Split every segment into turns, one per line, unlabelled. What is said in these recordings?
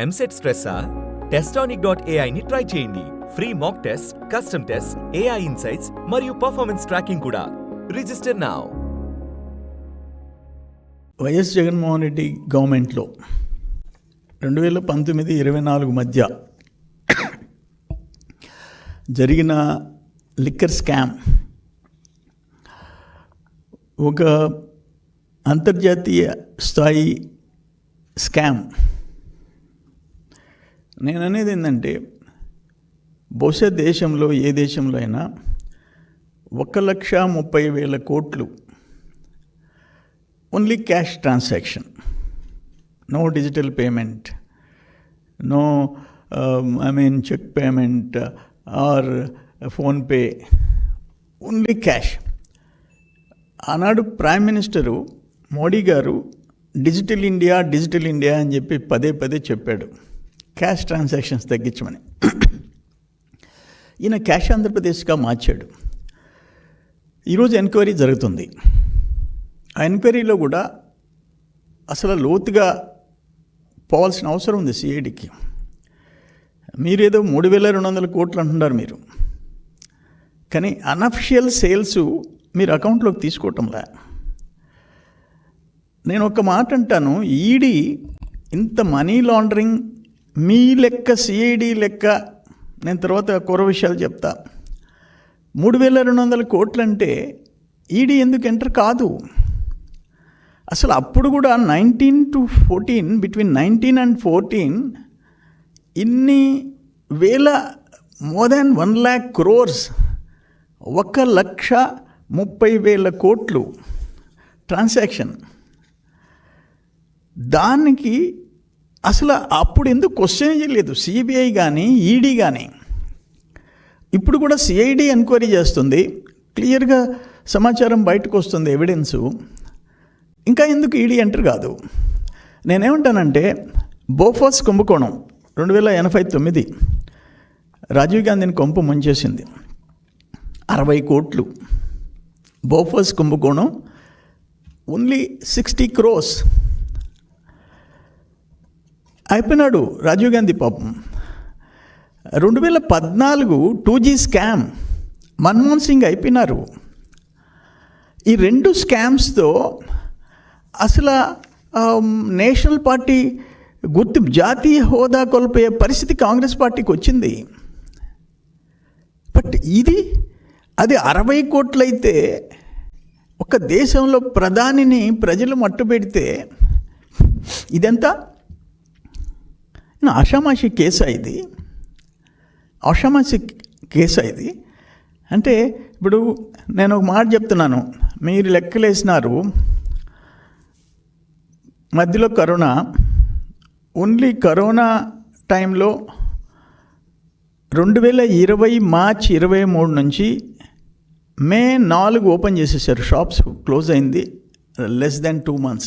EAMCET స్ట్రెస్సా? Testonic.ai ని try చేయండి. Free mock test, custom test, AI insights మరియు పర్ఫార్మెన్స్ ట్రాకింగ్ కూడా. Register now.
YS Jaganmohan Reddy గవర్నమెంట్లో 2019-24 మధ్య జరిగిన లిక్కర్ స్కామ్ ఒక అంతర్జాతీయ స్థాయి స్కామ్. నేను అనేది ఏంటంటే, బహుశా దేశంలో ఏ దేశంలో అయినా 1,30,000 కోట్లు only cash transaction, no digital payment, no cheque payment or PhonePe, only cash. ఆనాడు ప్రైమ్ మినిస్టరు మోడీ గారు డిజిటల్ ఇండియా అని చెప్పి పదే చెప్పాడు, క్యాష్ ట్రాన్సాక్షన్స్ తగ్గించమని. ఈయన క్యాష్ ఆంధ్రప్రదేశ్గా మార్చాడు. ఈరోజు ఎంక్వైరీ జరుగుతుంది. ఆ ఎంక్వైరీలో కూడా అసలు లోతుగా పోవాల్సిన అవసరం ఉంది సిఐడికి. మీరేదో 3,200 కోట్లు అంటున్నారు మీరు, కానీ అన్అఫిషియల్ సేల్స్ మీరు అకౌంట్లోకి తీసుకోవటంలా. నేను ఒక మాట అంటాను, ఈడీ ఇంత మనీ లాండరింగ్ మీ లెక్క, సిఐడి లెక్క, నేను తర్వాత కూర విషయాలు చెప్తా. 3,200 కోట్లు అంటే ఈడీ ఎందుకు ఎంటర్ కాదు? అసలు అప్పుడు కూడా 19-14, బిట్వీన్ 19 and 14 ఇన్ని వేల, మోర్ దాన్ 1 lakh crores, 1,30,000 కోట్లు ట్రాన్సాక్షన్. దానికి అసలు అప్పుడు ఎందుకు క్వశ్చన్ చేయలేదు సిబిఐ కానీ ఈడీ కానీ? ఇప్పుడు కూడా సిఐడి ఎంక్వైరీ చేస్తుంది, క్లియర్గా సమాచారం బయటకు వస్తుంది, ఎవిడెన్సు. ఇంకా ఎందుకు ఈడీ ఎంటర్ కాదు? నేనేమంటానంటే, బోఫోర్స్ కుంభకోణం 2089 రాజీవ్ గాంధీని కొంప ముంచేసింది. 60 కోట్లు. బోఫోర్స్ కుంభకోణం ఓన్లీ 60 crores. అయిపోయినాడు రాజీవ్ గాంధీ పాపం. 2014 2G స్కామ్, మన్మోహన్ సింగ్ అయిపోయినారు. ఈ 2 స్కామ్స్తో అసలు నేషనల్ పార్టీ జాతీయ హోదా కోల్పోయే పరిస్థితి కాంగ్రెస్ పార్టీకి వచ్చింది. బట్ అది 60 కోట్లయితే, ఒక దేశంలో ప్రధానిని ప్రజలు మట్టుపెడితే ఇదంతా ఆషామాషి కేసా ఇది? ఆషామాషి కేసా ఇది? అంటే ఇప్పుడు నేను ఒక మాట చెప్తున్నాను, మీరు లెక్కలేసినారు. మధ్యలో కరోనా, ఓన్లీ కరోనా టైంలో 2020 మార్చ్ 23 నుంచి మే 4 ఓపెన్ చేసేసారు షాప్స్. క్లోజ్ అయింది లెస్ దాన్ 2 months.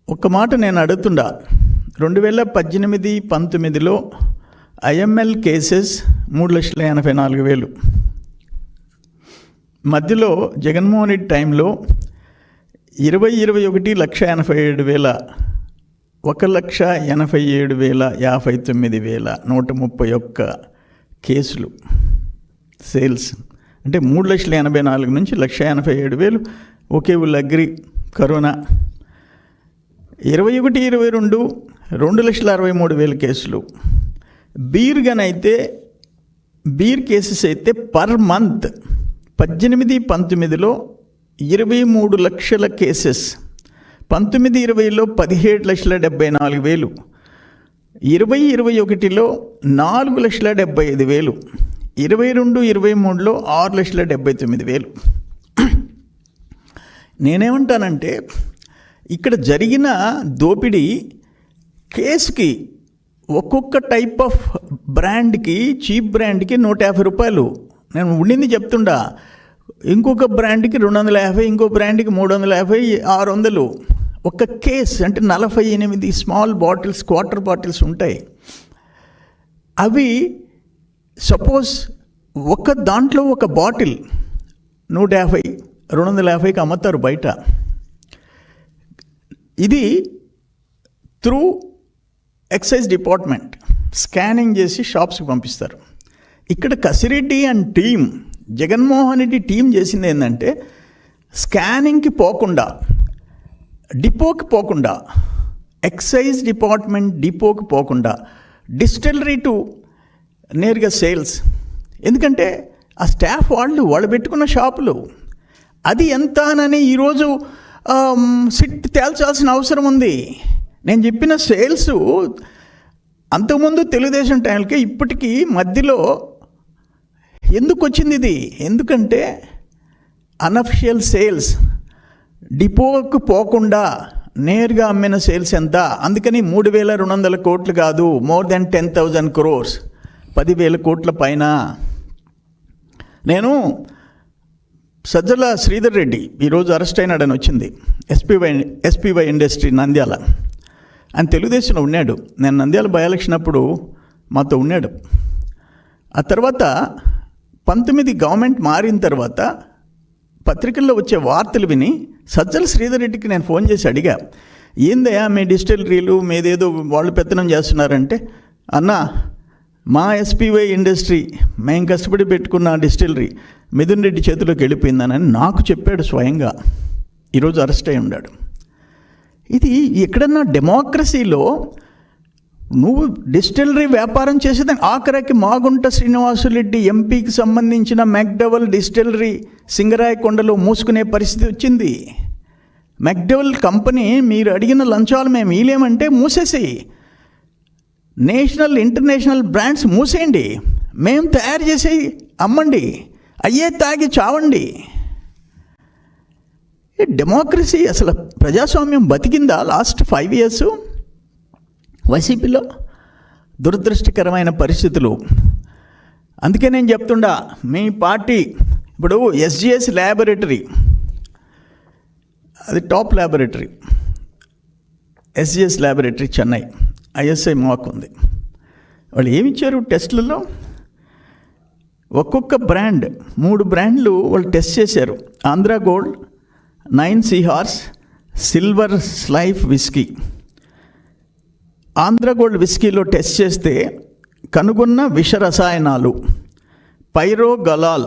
ఒక మాట నేను అడుగుతుండా, 2018-19లో ఐఎంఎల్ కేసెస్ 3,84,000. మధ్యలో జగన్మోహన్ రెడ్డి టైంలో 2021 1,87,000, 1,87,059,131 కేసులు సేల్స్. అంటే 3,84,000 నుంచి 1,87,000. Okay, will agri. కరోనా 21-22 2,63,000 కేసులు. బీర్ కేసెస్ అయితే పర్ మంత్ 18-19లో 23 లక్షల కేసెస్, 19-20లో 17,74,000, 20-21లో 4,75,000, 22-23లో 6,79,000. నేనేమంటానంటే, ఇక్కడ జరిగిన దోపిడీ కేసుకి ఒక్కొక్క టైప్ ఆఫ్ బ్రాండ్కి, చీప్ బ్రాండ్కి 150 రూపాయలు. నేను ఉండింది చెప్తుండా. ఇంకొక బ్రాండ్కి 250, ఇంకో బ్రాండ్కి 350, 600. ఒక కేస్ అంటే 48 స్మాల్ బాటిల్స్, క్వార్టర్ బాటిల్స్ ఉంటాయి. అవి సపోజ్ ఒక దాంట్లో ఒక బాటిల్ 150, 250కి అమ్ముతారు బయట. ఇది త్రూ ఎక్సైజ్ డిపార్ట్మెంట్ స్కానింగ్ చేసి షాప్స్కి పంపిస్తారు. ఇక్కడ Kasireddy and team, Jaganmohan Reddy team చేసింది ఏంటంటే స్కానింగ్కి పోకుండా, డిపోకి పోకుండా, ఎక్సైజ్ డిపార్ట్మెంట్ డిపోకి పోకుండా డిస్టిలరీ టు నేరుగా సేల్స్. ఎందుకంటే ఆ స్టాఫ్ వాళ్ళు పెట్టుకున్న షాపులు అది ఎంత అని ఈరోజు సిట్ తేల్చాల్సిన అవసరం ఉంది. నేను చెప్పిన సేల్స్ అంతకుముందు తెలుగుదేశం టైంకి ఇప్పటికీ మధ్యలో ఎందుకు వచ్చింది ఇది? ఎందుకంటే అనఫిషియల్ సేల్స్, డిపోకు పోకుండా నేరుగా అమ్మిన సేల్స్ ఎంత? అందుకని 3,200 కోట్లు కాదు, మోర్ దెన్ 10,000 crores, 10,000 కోట్ల పైన. నేను సజ్జల శ్రీధర్ రెడ్డి ఈరోజు అరెస్ట్ అయినాడని వచ్చింది, ఎస్పీవై ఇండస్ట్రీ నంద్యాల. ఆయన తెలుగుదేశంలో ఉన్నాడు. నేను నంద్యాల బై ఎలక్షన్ అప్పుడు మాతో ఉన్నాడు. ఆ తర్వాత 19 గవర్నమెంట్ మారిన తర్వాత పత్రికల్లో వచ్చే వార్తలు విని సజ్జల శ్రీధర్ రెడ్డికి నేను ఫోన్ చేసి అడిగా, ఏందయ్యా మీ డిస్టిలరీలు మీదేదో వాళ్ళు పెత్తనం చేస్తున్నారంటే, అన్నా మా ఎస్పీవై ఇండస్ట్రీ మేము కష్టపడి పెట్టుకున్న డిస్టిలరీ మిథున్ రెడ్డి చేతిలోకి వెళ్ళిపోయిందని నాకు చెప్పాడు స్వయంగా. ఈరోజు అరెస్ట్ అయి ఉన్నాడు. ఇది ఎక్కడన్నా డెమోక్రసీలో నువ్వు డిస్టిలరీ వ్యాపారం చేసేదాన్ని ఆఖరికి మాగుంట శ్రీనివాసులరెడ్డి ఎంపీకి సంబంధించిన మెక్డవల్ డిస్టిలరీ సింగరాయకొండలో మూసుకునే పరిస్థితి వచ్చింది. మెక్డవల్ కంపెనీ మీరు అడిగిన లంచాలు మేము ఇలేమంటే మూసేసి నేషనల్ ఇంటర్నేషనల్ బ్రాండ్స్ మూసేయండి, మేము తయారు చేసి అమ్మండి, అయ్యే తాగి చావండి. డెమోక్రసీ అసలు ప్రజాస్వామ్యం బతికిందా లాస్ట్ 5 years? వైసీపీలో దురదృష్టకరమైన పరిస్థితులు. అందుకే నేను చెప్తుండా, మీ పార్టీ ఇప్పుడు SGS ల్యాబొరేటరీ, అది top laboratory, SGS laboratory Chennai, ISI మాకు ఉంది. వాళ్ళు ఏమిచ్చారు టెస్టులలో? ఒక్కొక్క బ్రాండ్ 3 బ్రాండ్లు వాళ్ళు టెస్ట్ చేశారు. ఆంధ్రా గోల్డ్, 9 సీహార్స్, సిల్వర్ స్లైఫ్ విస్కీ. ఆంధ్రా గోల్డ్ విస్కీలో టెస్ట్ చేస్తే కనుగొన్న విష రసాయనాలు పైరోగలాల్,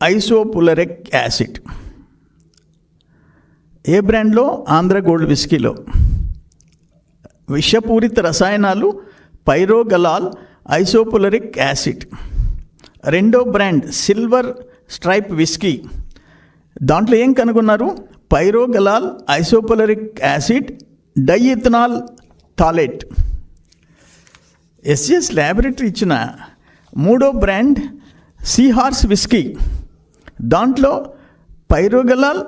ఐసోపులరిక్ యాసిడ్. ఏ బ్రాండ్లో? ఆంధ్రా గోల్డ్ విస్కీలో విషపూరిత రసాయనాలు పైరోగలాల్, ఐసోపులరిక్ యాసిడ్. రెండో బ్రాండ్ సిల్వర్ స్ట్రైప్ విస్కీ, దాంట్లో ఏం కనుగొన్నారు? పైరోగలాల్, ఐసోపులరిక్ acid, diethanol phthalate. SGS laboratory ఇచ్చిన మూడో బ్రాండ్ సీహార్స్ విస్కీ, దాంట్లో పైరోగలాల్,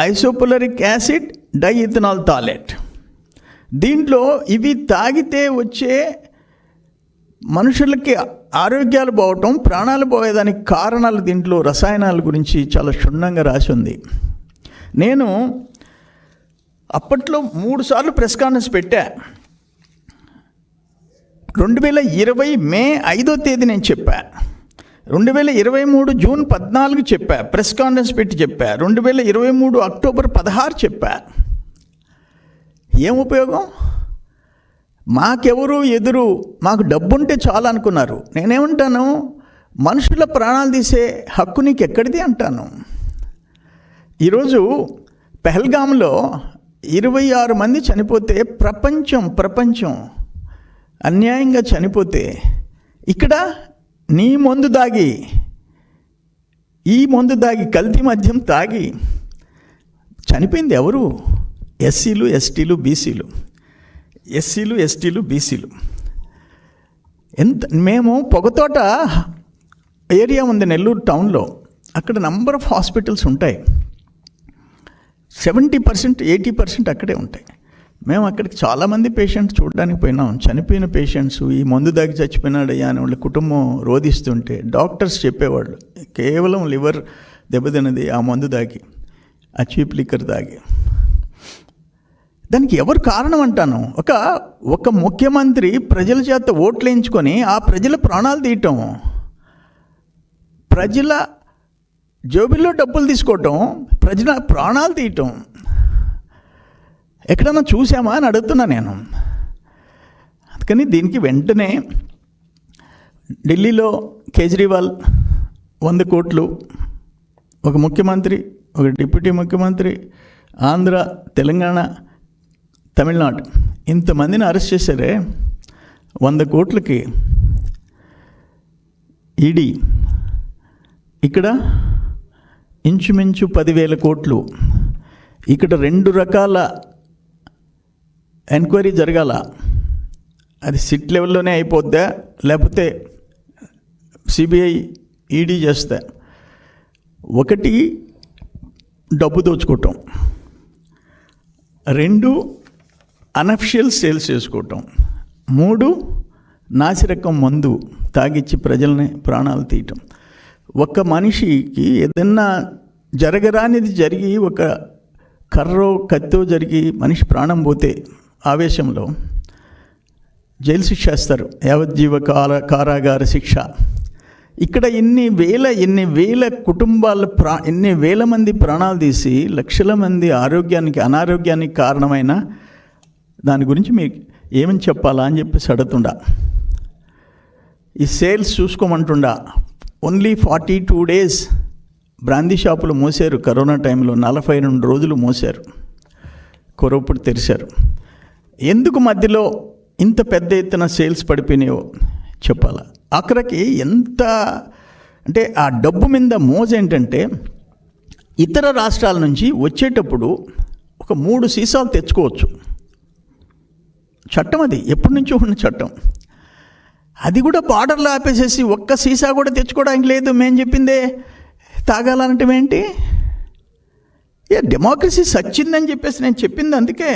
ఐసోపులరిక్ యాసిడ్, డైఇథనాల్ థాలేట్. దీంట్లో ఇవి తాగితే వచ్చే మనుషులకి ఆరోగ్యాలు పోవటం, ప్రాణాలు పోయేదానికి కారణాలు దీంట్లో రసాయనాల గురించి చాలా క్షుణ్ణంగా రాసి ఉంది. నేను అప్పట్లో 3 సార్లు ప్రెస్ కాన్ఫరెన్స్ పెట్టా. 2020 మే 5వ తేదీ నేను చెప్పా, 2023 జూన్ 14 చెప్పా, ప్రెస్ కాన్ఫరెన్స్ పెట్టి చెప్పా, 2023 అక్టోబర్ 16 చెప్పా. ఏం ఉపయోగం? మాకెవరు ఎదురు, మాకు డబ్బుంటే చాలు అనుకున్నారు. నేనేమంటాను, మనుషుల ప్రాణాలు తీసే హక్కు నీకు ఎక్కడిది అంటాను. ఈరోజు పెహల్గాంలో 26 మంది చనిపోతే ప్రపంచం అన్యాయంగా చనిపోతే, ఇక్కడ నీ మందు దాగి, ఈ మందు దాగి, కల్తీ మద్యం తాగి చనిపోయింది ఎవరు? ఎస్సీలు, ఎస్టీలు, బీసీలు. ఎస్సీలు, ఎస్టీలు, బీసీలు. మేము పొగతోట ఏరియా ఉంది నెల్లూరు టౌన్లో, అక్కడ నంబర్ ఆఫ్ హాస్పిటల్స్ ఉంటాయి. 70%, 80% అక్కడే ఉంటాయి. మేము అక్కడికి చాలామంది పేషెంట్స్ చూడడానికి పోయినాం. చనిపోయిన పేషెంట్స్, ఈ మందు దాగి చచ్చిపోయినాడయ్యా అని వాళ్ళ కుటుంబం రోధిస్తుంటే డాక్టర్స్ చెప్పేవాళ్ళు, కేవలం లివర్ దెబ్బతిన్నది ఆ మందు దాగి, ఆ చీప్ లిక్కర్ దాగి. దానికి ఎవరు కారణం అంటాను? ఒక ముఖ్యమంత్రి ప్రజల చేత ఓట్లు వేయించుకొని ఆ ప్రజల ప్రాణాలు తీయటం, ప్రజల జోబిల్లో డబ్బులు తీసుకోవటం, ప్రజల ప్రాణాలు తీయటం. ఎక్కడన్నా చూసామా అని అడుగుతున్నా నేను. అందుకని దీనికి వెంటనే ఢిల్లీలో కేజ్రీవాల్ 100 కోట్లు, ఒక ముఖ్యమంత్రి, ఒక డిప్యూటీ ముఖ్యమంత్రి, ఆంధ్ర, తెలంగాణ, తమిళనాడు ఇంతమందిని అరెస్ట్ చేశారే 100 కోట్లకి. ఈడీ ఇక్కడ ఇంచుమించు 10,000 కోట్లు. ఇక్కడ 2 రకాల ఎంక్వైరీ జరగాల. అది సిట్ లెవెల్లోనే అయిపోద్దా, లేకపోతే సిబిఐ, ఈడీ చేస్తా. ఒకటి డబ్బు దోచుకోవటం, 2 అనఫిషియల్ సేల్స్ చేసుకోవటం, 3 నాసిరకం మందు తాగిచ్చి ప్రజల్ని ప్రాణాలు తీయటం. ఒక మనిషికి ఏదన్నా జరగరానిది జరిగి, ఒక కర్రో కత్తో జరిగి మనిషి ప్రాణం పోతే ఆవేశంలో జైలు శిక్ష వేస్తారు, యావజ్జీవ కారాగార శిక్ష. ఇక్కడ ఎన్ని వేల కుటుంబాల ఎన్ని వేల మంది ప్రాణాలు తీసి లక్షల మంది అనారోగ్యానికి కారణమైన దాని గురించి మీకు ఏమని చెప్పాలా అని చెప్పేసి అడుగుతుండా. ఈ సేల్స్ చూసుకోమంటుండా. ఓన్లీ 42 days బ్రాందీ షాపులు మూసారు కరోనా టైంలో. 42 రోజులు మూసారు, కొరప్పుడు తెరిచారు. ఎందుకు మధ్యలో ఇంత పెద్ద ఎత్తున సేల్స్ పడిపోయినాయో చెప్పాలా. అక్కడికి ఎంత అంటే ఆ డబ్బు మీద మోజు ఏంటంటే, ఇతర రాష్ట్రాల నుంచి వచ్చేటప్పుడు ఒక 3 సీసాలు తెచ్చుకోవచ్చు. చట్టం అది, ఎప్పటి నుంచో ఉన్న చట్టం. అది కూడా బార్డర్లో ఆపేసేసి ఒక్క సీసా కూడా తెచ్చుకోవడానికి లేదు. మేము చెప్పిందే తాగాలంటే ఏంటి? డెమోక్రసీ సచ్చిందని చెప్పేసి నేను చెప్పింది అందుకే.